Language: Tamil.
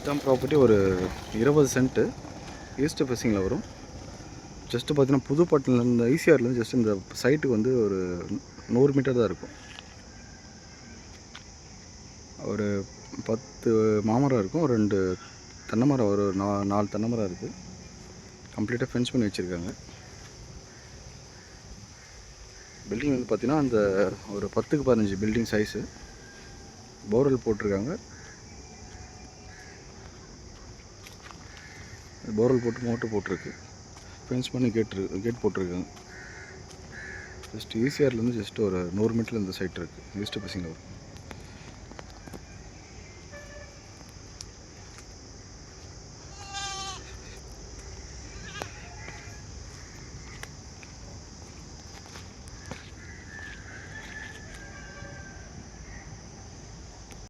இதுதான் ப்ராப்பர்ட்டி. ஒரு 20 சென்ட்டு ஈஸ்ட் ஃபேஸிங்கில் வரும். ஜஸ்ட்டு பார்த்தீங்கன்னா புதுப்பட்டினத்துலேருந்து ஈசிஆர்லேருந்து ஜஸ்ட் இந்த சைட்டுக்கு வந்து ஒரு 100 மீட்டர் தான் இருக்கும். ஒரு 10 மாமரம் இருக்கும், ஒரு 2 தென்னை மரம், ஒரு 4 தென்னை மரம் இருக்குது. கம்ப்ளீட்டாக ஃபென்ஸ் பண்ணி வச்சுருக்காங்க. பில்டிங் வந்து பார்த்திங்கன்னா அந்த ஒரு 10க்கு 15 பில்டிங் சைஸு. போர்வெல் போட்டிருக்காங்க. போர்வெல் போட்டு மோட்டர் போட்டிருக்கு. ஃபென்ஸ் பண்ணி கேட் போட்டிருக்காங்க. ஜஸ்ட் ஈசிஆர்லேருந்து ஜஸ்ட் ஒரு 100 மீட்டரில் இந்த சைட் இருக்குது. ஈஸ்ட் ஃபேஸிங்கில் வரும்.